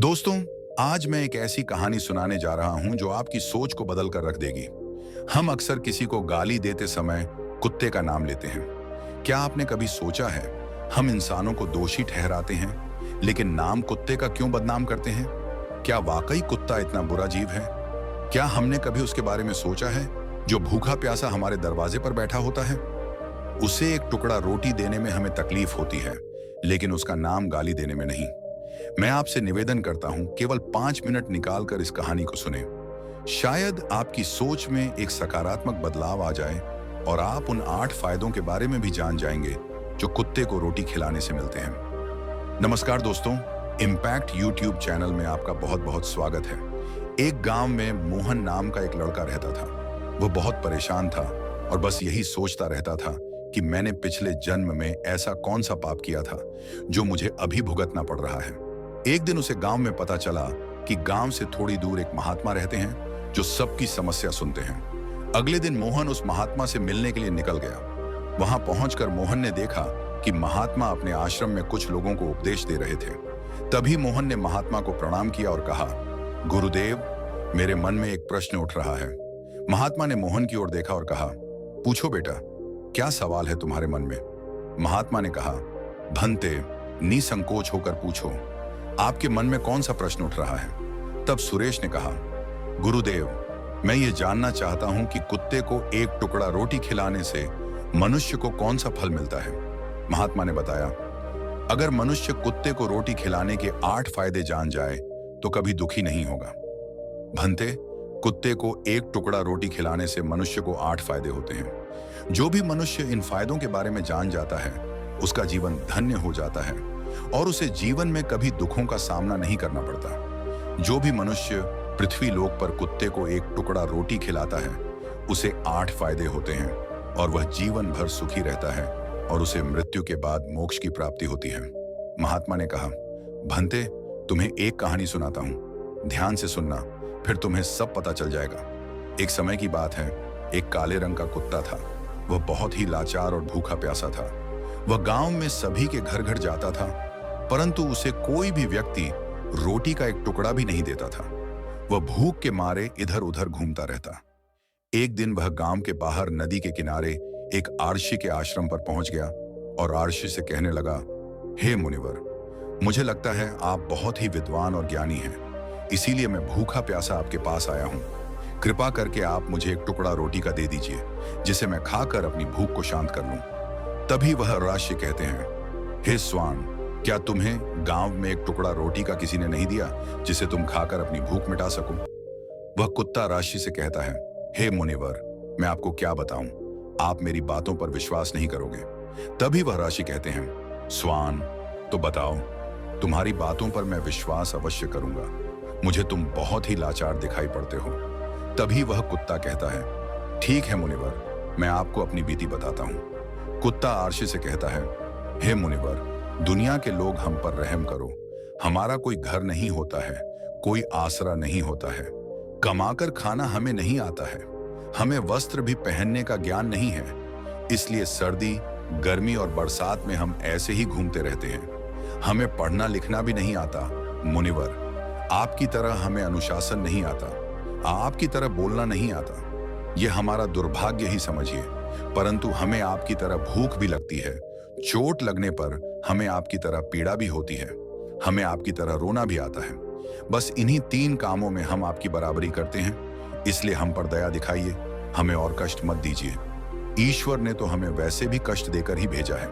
दोस्तों, आज मैं एक ऐसी कहानी सुनाने जा रहा हूं जो आपकी सोच को बदल कर रख देगी। हम अक्सर किसी को गाली देते समय कुत्ते का नाम लेते हैं। क्या आपने कभी सोचा है, हम इंसानों को दोषी ठहराते हैं, लेकिन नाम कुत्ते का क्यों बदनाम करते हैं? क्या वाकई कुत्ता इतना बुरा जीव है? क्या हमने कभी उसके बारे में सोचा है, जो भूखा प्यासा हमारे दरवाजे पर बैठा होता है? उसे एक टुकड़ा रोटी देने में हमें तकलीफ होती है, लेकिन उसका नाम गाली देने में नहीं। मैं आपसे निवेदन करता हूं, केवल 5 मिनट निकालकर इस कहानी को सुने। शायद आपकी सोच में एक सकारात्मक बदलाव आ जाए और आप उन 8 फायदों के बारे में भी जान जाएंगे जो कुत्ते को रोटी खिलाने से मिलते हैं। नमस्कार दोस्तों, इम्पैक्ट यूट्यूब चैनल में आपका बहुत बहुत स्वागत है। एक गांव में मोहन नाम का एक लड़का रहता था। वह बहुत परेशान था और बस यही सोचता रहता था कि मैंने पिछले जन्म में ऐसा कौन सा पाप किया था जो मुझे अभी भुगतना पड़ रहा है। एक दिन उसे गांव में पता चला कि गांव से थोड़ी दूर एक महात्मा रहते हैं जो सबकी समस्या सुनते हैं। अगले दिन मोहन उस महात्मा से मिलने के लिए निकल गया। वहां पहुंचकर मोहन ने देखा कि महात्मा अपने आश्रम में कुछ लोगों को उपदेश दे रहे थे। तभी मोहन ने महात्मा को प्रणाम किया और कहा, गुरुदेव, मेरे मन में एक प्रश्न उठ रहा है। महात्मा ने मोहन की ओर देखा और कहा, पूछो बेटा, क्या सवाल है तुम्हारे मन में? महात्मा ने कहा, भंते, निसंकोच होकर पूछो, आपके मन में कौन सा प्रश्न उठ रहा है? तब सुरेश ने कहा, गुरुदेव, मैं ये जानना चाहता हूं कि कुत्ते को एक टुकड़ा रोटी खिलाने से मनुष्य को कौन सा फल मिलता है। महात्मा ने बताया, अगर मनुष्य कुत्ते को रोटी खिलाने के 8 फायदे जान जाए तो कभी दुखी नहीं होगा। भंते, कुत्ते को एक टुकड़ा रोटी खिलाने से मनुष्य को 8 फायदे होते हैं। जो भी मनुष्य इन फायदों के बारे में जान जाता है, उसका जीवन धन्य हो जाता है और उसे जीवन में कभी दुखों का सामना नहीं करना पड़ता। जो भी मनुष्य पृथ्वी लोक पर कुत्ते को एक टुकड़ा रोटी खिलाता है, उसे 8 फायदे होते हैं और वह जीवन भर सुखी रहता है और उसे मृत्यु के बाद मोक्ष की प्राप्ति होती है। महात्मा ने कहा, भंते, तुम्हें एक कहानी सुनाता हूं, ध्यान से सुनना, फिर तुम्हें सब पता चल जाएगा। एक समय की बात है, एक काले रंग का कुत्ता था। वह बहुत ही लाचार और भूखा प्यासा था। वह गांव में सभी के घर घर जाता था, परंतु उसे कोई भी व्यक्ति रोटी का एक टुकड़ा भी नहीं देता था। वह भूख के मारे इधर उधर घूमता रहता। एक दिन वह गांव के बाहर नदी के किनारे एक आर्षि के आश्रम पर पहुंच गया और आर्षि से कहने लगा, हे मुनिवर, मुझे लगता है आप बहुत ही विद्वान और ज्ञानी हैं, इसीलिए मैं भूखा प्यासा आपके पास आया हूं। कृपा करके आप मुझे एक टुकड़ा रोटी का दे दीजिए, जिसे मैं खाकर अपनी भूख को शांत कर लूं। तभी वह राशि कहते हैं, हे स्वान, क्या तुम्हें गांव में एक टुकड़ा रोटी का किसी ने नहीं दिया जिसे तुम खाकर अपनी भूख मिटा सको? वह कुत्ता राशि से कहता है, हे मुनिवर, मैं आपको क्या बताऊं, आप मेरी बातों पर विश्वास नहीं करोगे। तभी वह राशि कहते हैं, स्वान, तो बताओ, तुम्हारी बातों पर मैं विश्वास अवश्य करूंगा, मुझे तुम बहुत ही लाचार दिखाई पड़ते हो। तभी वह कुत्ता कहता है, ठीक है मुनिवर, मैं आपको अपनी बीती बताता हूं। कुत्ता आर्षि से कहता है, हे मुनिवर, दुनिया के लोग हम पर रहम करो। हमारा कोई घर नहीं होता है, कोई आसरा नहीं होता है, कमाकर खाना हमें नहीं आता है, हमें वस्त्र भी पहनने का ज्ञान नहीं है, इसलिए सर्दी, गर्मी और बरसात में हम ऐसे ही घूमते रहते हैं। हमें पढ़ना लिखना भी नहीं आता। मुनिवर, आपकी तरह हमें अनुशासन नहीं आता, आपकी तरह बोलना नहीं आता। यह हमारा दुर्भाग्य ही समझिए, परंतु हमें आपकी तरह भूख भी लगती है, चोट लगने पर हमें आपकी तरह पीड़ा भी होती है, हमें आपकी तरह रोना भी आता है। बस इन्हीं 3 कामों में हम आपकी बराबरी करते हैं, इसलिए हम पर दया दिखाइए, हमें और कष्ट मत दीजिए। ईश्वर ने तो हमें वैसे भी कष्ट देकर ही भेजा है,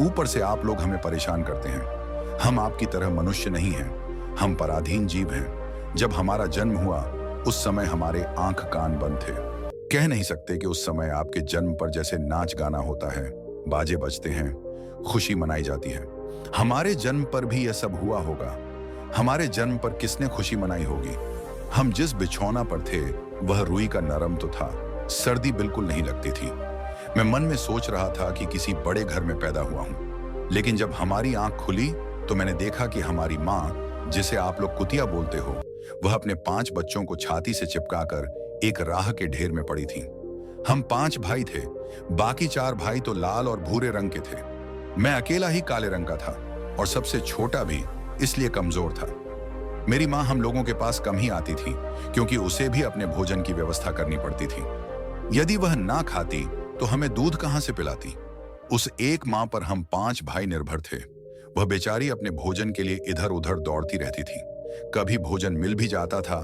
ऊपर से आप लोग हमें परेशान करते हैं। हम आपकी तरह मनुष्य नहीं हैं, हम पराधीन जीव हैं। जब हमारा जन्म हुआ, उस समय हमारे आंख कान बंद थे। कह नहीं सकते कि उस समय आपके जन्म पर जैसे नाच गाना होता है, बाजे बजते हैं, खुशी मनाई जाती है। हमारे जन्म पर भी यह सब हुआ होगा। हमारे जन्म पर किसने खुशी मनाई होगी? हम जिस बिछौना पर थे वह रुई का नरम तो था, सर्दी बिल्कुल नहीं लगती थी। मैं मन में सोच रहा था कि किसी बड़े घर में पैदा हुआ हूं, लेकिन जब हमारी आंख खुली तो मैंने देखा कि हमारी माँ, जिसे आप लोग कुतिया बोलते हो, वह अपने 5 बच्चों को छाती से चिपकाकर एक राह के ढेर में पड़ी थी। हम 5 भाई थे, बाकी 4 भाई तो लाल और भूरे रंग के थे। मैं अकेला ही काले रंग का था और सबसे छोटा भी, इसलिए कमजोर था। मेरी माँ हम लोगों के पास कम ही आती थी, क्योंकि उसे भी अपने भोजन की व्यवस्था करनी पड़ती थी। यदि वह ना खाती तो हमें दूध कहाँ से पिलाती। उस एक माँ पर हम 5 भाई निर्भर थे। वह बेचारी अपने भोजन के लिए इधर उधर दौड़ती रहती थी। कभी भोजन मिल भी जाता था,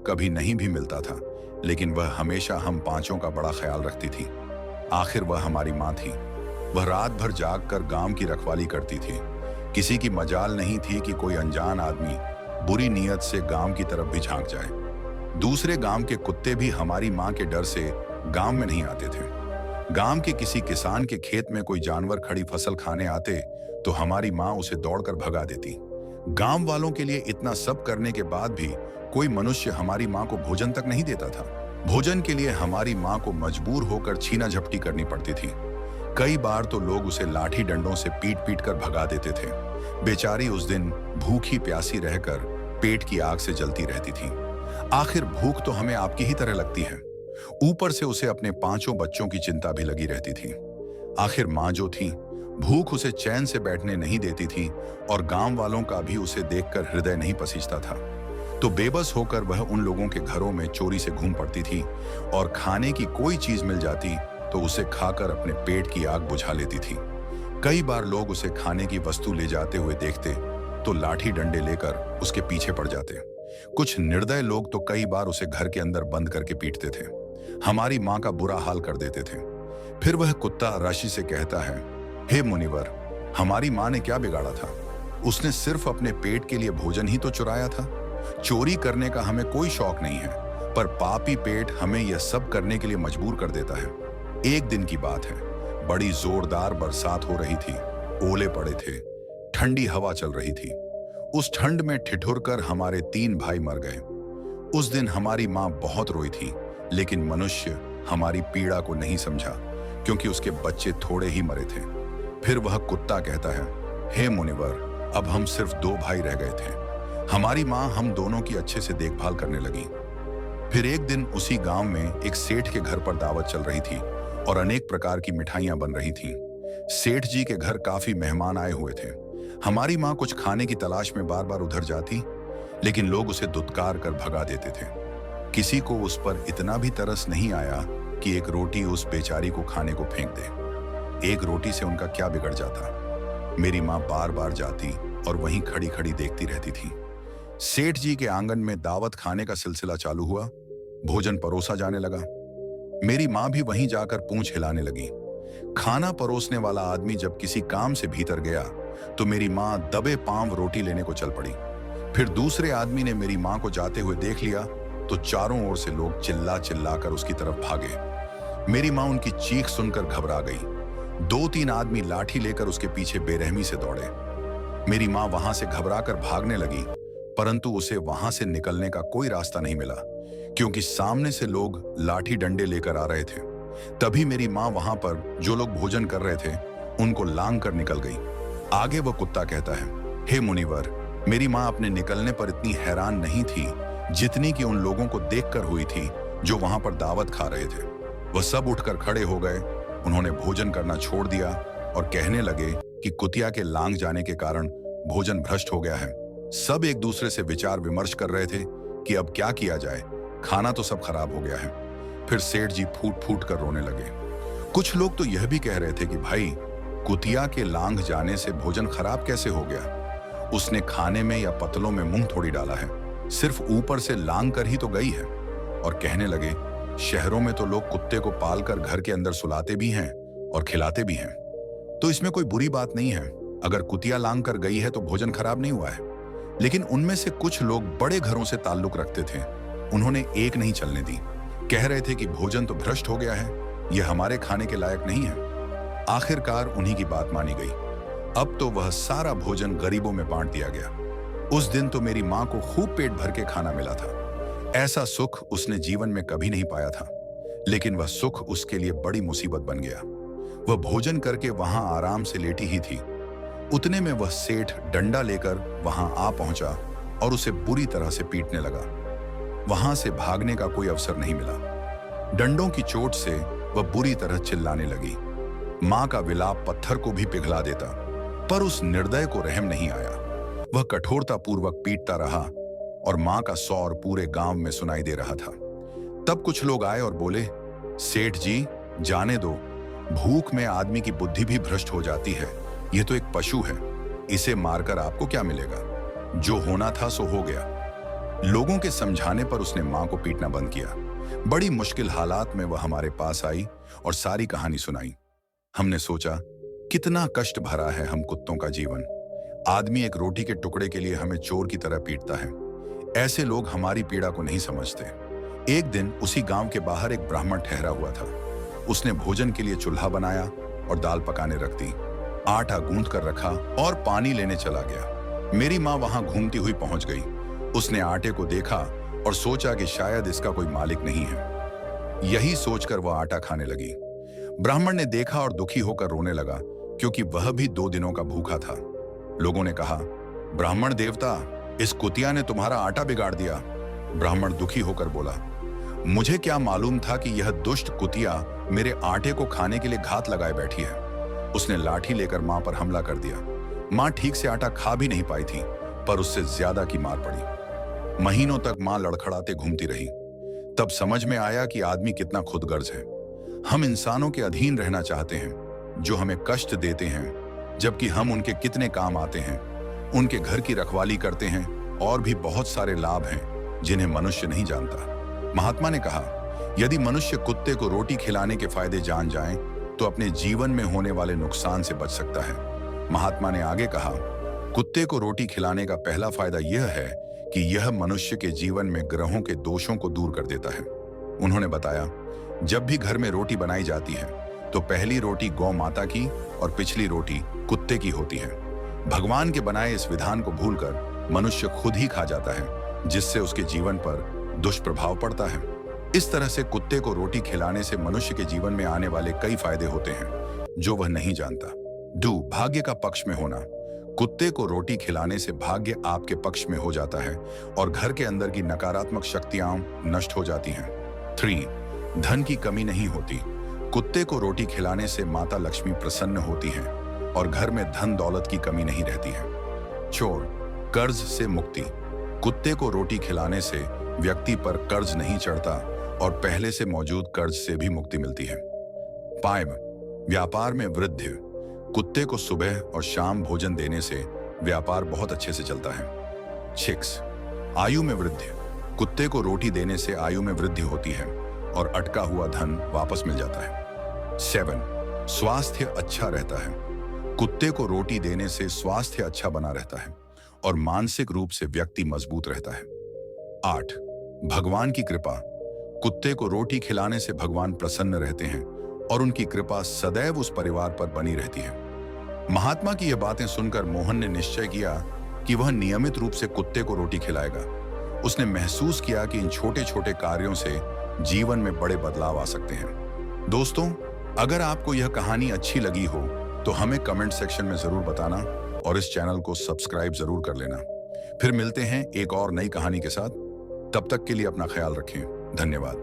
कभी नहीं भी मिलता था, लेकिन वह हमेशा हम पांचों का बड़ा ख्याल रखती थी। आखिर वह हमारी माँ थी। वह रात भर जाग कर गांव की रखवाली करती थी। किसी की मजाल नहीं थी कि कोई अनजान आदमी बुरी नीयत से गांव की तरफ भी झांक जाए। दूसरे गांव के कुत्ते भी हमारी माँ के डर से गांव में नहीं आते थे। गांव के किसी किसान के खेत में कोई जानवर खड़ी फसल खाने आते तो हमारी माँ उसे दौड़कर भगा देती। गांव वालों के लिए इतना सब करने के बाद भी कोई मनुष्य हमारी माँ को भोजन तक नहीं देता था। भोजन के लिए हमारी माँ को मजबूर होकर छीना झपटी करनी पड़ती थी। कई बार तो लोग उसे लाठी डंडों से पीट पीट कर भगा देते थे। बेचारी उस दिन भूखी प्यासी रहकर पेट की आग से जलती रहती थी। आखिर भूख तो हमें आपकी ही तरह लगती है, ऊपर से उसे अपने 5 बच्चों की चिंता भी लगी रहती थी। आखिर माँ जो थी, भूख उसे चैन से बैठने नहीं देती थी और गांव वालों का भी उसे देखकर हृदय नहीं पसीजता था। तो बेबस होकर वह उन लोगों के घरों में चोरी से घूम पड़ती थी और खाने की कोई चीज मिल जाती तो उसे खाकर अपने पेट की आग बुझा लेती थी। कई बार लोग उसे खाने की वस्तु ले जाते हुए देखते तो लाठी डंडे लेकर उसके पीछे पड़ जाते। कुछ निर्दय लोग तो कई बार उसे घर के अंदर बंद करके पीटते थे। हमारी माँ का बुरा हाल कर देते थे। फिर वह कुत्ता राशि से कहता है, हे मुनिवर, हमारी माँ ने क्या बिगाड़ा था? उसने सिर्फ अपने पेट के लिए भोजन ही तो चुराया था। चोरी करने का हमें कोई शौक नहीं है, पर पापी पेट हमें यह सब करने के लिए मजबूर कर देता है। एक दिन की बात है, बड़ी जोरदार बरसात हो रही थी। ओले पड़े थे, ठंडी हवा चल रही थी। उस ठंड में ठिठुर कर हमारे 3 भाई मर गए। उस दिन हमारी माँ बहुत रोई थी, लेकिन मनुष्य हमारी पीड़ा को नहीं समझा, क्योंकि उसके बच्चे थोड़े ही मरे थे। फिर वह कुत्ता कहता है, हे मुनिवर, अब हम सिर्फ 2 भाई रह गए थे। हमारी माँ हम दोनों की अच्छे से देखभाल करने लगी। फिर एक दिन उसी गांव में एक सेठ के घर पर दावत चल रही थी और अनेक प्रकार की मिठाइयां बन रही थीं। सेठ जी के घर काफी मेहमान आए हुए थे। हमारी माँ कुछ खाने की तलाश में बार बार उधर जाती, लेकिन लोग उसे दुत्कार कर भगा देते थे। किसी को उस पर इतना भी तरस नहीं आया कि एक रोटी उस बेचारी को खाने को फेंक दे। एक रोटी से उनका क्या बिगड़ जाता। मेरी माँ बार बार जाती और वहीं खड़ी खड़ी देखती रहती थी। सेठ जी के आंगन में दावत खाने का सिलसिला चालू हुआ। भोजन परोसा जाने लगा। मेरी माँ भी वहीं जाकर पूंछ हिलाने लगी। खाना परोसने वाला आदमी जब किसी काम से भीतर गया तो मेरी माँ दबे पांव रोटी लेने को चल पड़ी। फिर दूसरे आदमी ने मेरी माँ को जाते हुए देख लिया तो चारों ओर से लोग चिल्ला चिल्ला कर उसकी तरफ भागे। मेरी माँ उनकी चीख सुनकर घबरा गई। 2-3 आदमी लाठी लेकर उसके पीछे बेरहमी से दौड़े। मेरी माँ वहां से घबरा कर भागने लगी, परंतु उसे वहां से निकलने का कोई रास्ता नहीं मिला, क्योंकि सामने से लोग लाठी डंडे लेकर आ रहे थे। तभी मेरी माँ वहां पर जो लोग भोजन कर रहे थे उनको लांग कर निकल गई। आगे वह कुत्ता कहता है, हे मुनिवर, मेरी माँ अपने निकलने पर इतनी हैरान नहीं थी जितनी कि उन लोगों को देखकर हुई थी जो वहां पर दावत खा रहे थे। वह सब उठकर खड़े हो गए। उन्होंने भोजन करना छोड़ दिया और कहने लगे कि कुतिया के लांग जाने के कारण भोजन भ्रष्ट हो गया है। सब एक दूसरे से विचार विमर्श कर रहे थे कि अब क्या किया जाए, खाना तो सब खराब हो गया है। फिर सेठ जी फूट फूट कर रोने लगे। कुछ लोग तो यह भी कह रहे थे कि भाई, कुतिया के लांग जाने से भोजन खराब कैसे हो गया? उसने खाने में या पतलों में मुंह थोड़ी डाला है, सिर्फ ऊपर से लांग कर ही तो गई है। और कहने लगे, शहरों में तो लोग कुत्ते को पालकर घर के अंदर सुलाते भी हैं और खिलाते भी हैं, तो इसमें कोई बुरी बात नहीं है। अगर कुतिया लांग कर गई है तो भोजन खराब नहीं हुआ है। लेकिन उनमें से कुछ लोग बड़े घरों से ताल्लुक रखते थे। उन्होंने एक नहीं चलने दी। कह रहे थे कि भोजन तो भ्रष्ट हो गया है, यह हमारे खाने के लायक नहीं है। आखिरकार उन्हीं की बात मानी गई। अब तो वह सारा भोजन गरीबों में बांट दिया गया। उस दिन तो मेरी माँ को खूब पेट भर के खाना मिला था। ऐसा सुख उसने जीवन में कभी नहीं पाया था, लेकिन वह सुख उसके लिए बड़ी मुसीबत बन गया। वह भोजन करके वहां आराम से लेटी ही थी। उतने में वह सेठ डंडा लेकर वहां आ पहुंचा और उसे बुरी तरह से पीटने लगा। वहां से भागने का कोई अवसर नहीं मिला। डंडों की चोट से वह बुरी तरह चिल्लाने लगी। मां का विलाप पत्थर को भी पिघला देता, पर उस निर्दय को रहम नहीं आया। वह कठोरता पूर्वक पीटता रहा और मां का सौर पूरे गांव में सुनाई दे रहा था। तब कुछ लोग आए और बोले, सेठ जी, जाने दो, भूख में आदमी की बुद्धि भी भ्रष्ट हो जाती है। यह तो एक पशु है, इसे मारकर आपको क्या मिलेगा? जो होना था सो हो गया। लोगों के समझाने पर उसने मां को पीटना बंद किया। बड़ी मुश्किल हालात में वह हमारे पास आई और सारी कहानी सुनाई। हमने सोचा, कितना कष्ट भरा है हम कुत्तों का जीवन। आदमी एक रोटी के टुकड़े के लिए हमें चोर की तरह पीटता है। ऐसे लोग हमारी पीड़ा को नहीं समझते। एक दिन उसी गांव के बाहर एक ब्राह्मण ठहरा हुआ था। उसने भोजन के लिए चूल्हा बनाया और दाल पकाने रख दी, आटा गूंथ कर रखा और पानी लेने चला गया। मेरी माँ वहां घूमती हुई पहुंच गई। उसने आटे को देखा और सोचा कि शायद इसका कोई मालिक नहीं है। यही सोचकर वह आटा खाने लगी। ब्राह्मण ने देखा और दुखी होकर रोने लगा, क्योंकि वह भी 2 दिनों का भूखा था। लोगों ने कहा, ब्राह्मण देवता, इस कुतिया ने तुम्हारा आटा बिगाड़ दिया। ब्राह्मण दुखी होकर बोला, मुझे क्या मालूम था कि यह दुष्ट कुतिया मेरे आटे को खाने के लिए घात लगाए बैठी है। उसने लाठी लेकर मां पर हमला कर दिया। मां ठीक से आटा खा भी नहीं पाई थी, पर उससे ज्यादा की मार पड़ी। महीनों तक मां लड़खड़ाते घूमती रही। तब समझ में आया कि आदमी कितना खुदगर्ज है। हम इंसानों के अधीन रहना चाहते हैं, जो हमें कष्ट देते हैं, जबकि हम उनके कितने काम आते हैं। उनके घर की रखवाली करते हैं और भी बहुत सारे लाभ हैं जिन्हें मनुष्य नहीं जानता। महात्मा ने कहा, यदि मनुष्य कुत्ते को रोटी खिलाने के फायदे जान जाए तो अपने जीवन में होने वाले नुकसान से बच सकता है। महात्मा ने आगे कहा, कुत्ते को रोटी खिलाने का पहला फायदा यह है कि यह मनुष्य के जीवन में ग्रहों के दोषों को दूर कर देता है। उन्होंने बताया, जब भी घर में रोटी बनाई जाती है तो पहली रोटी गौ माता की और पिछली रोटी कुत्ते की होती है। भगवान के बनाए इस विधान को भूलकर मनुष्य खुद ही खा जाता है, जिससे उसके जीवन पर दुष्प्रभाव पड़ता है। इस तरह से कुत्ते को रोटी खिलाने से मनुष्य के जीवन में आने वाले कई फायदे होते हैं जो वह नहीं जानता। 2. भाग्य का पक्ष में होना। कुत्ते को रोटी खिलाने से भाग्य आपके पक्ष में हो जाता है और घर के अंदर की नकारात्मक शक्तियां नष्ट हो जाती हैं। 3. धन की कमी नहीं होती। कुत्ते को रोटी खिलाने से माता लक्ष्मी प्रसन्न होती हैं और घर में धन दौलत की कमी नहीं रहती है। 4. कर्ज से मुक्ति। कुत्ते को रोटी खिलाने से व्यक्ति पर कर्ज नहीं चढ़ता और पहले से मौजूद कर्ज से भी मुक्ति मिलती है। 5. व्यापार में वृद्धि। कुत्ते को सुबह और शाम भोजन देने से व्यापार बहुत अच्छे से चलता है। 6. आयु में वृद्धि। कुत्ते को रोटी देने से आयु में वृद्धि होती है और अटका हुआ धन वापस मिल जाता है। 7. स्वास्थ्य अच्छा रहता है। कुत्ते को रोटी देने से स्वास्थ्य अच्छा बना रहता है और मानसिक रूप से व्यक्ति मजबूत रहता है। 8. भगवान की कृपा। कुत्ते को रोटी खिलाने से भगवान प्रसन्न रहते हैं और उनकी कृपा सदैव उस परिवार पर बनी रहती है। महात्मा की यह बातें सुनकर मोहन ने निश्चय किया कि वह नियमित रूप से कुत्ते को रोटी खिलाएगा। उसने महसूस किया कि इन छोटे छोटे कार्यों से जीवन में बड़े बदलाव आ सकते हैं। दोस्तों, अगर आपको यह कहानी अच्छी लगी हो तो हमें कमेंट सेक्शन में जरूर बताना और इस चैनल को सब्सक्राइब जरूर कर लेना। फिर मिलते हैं एक और नई कहानी के साथ। तब तक के लिए अपना ख्याल रखें। धन्यवाद।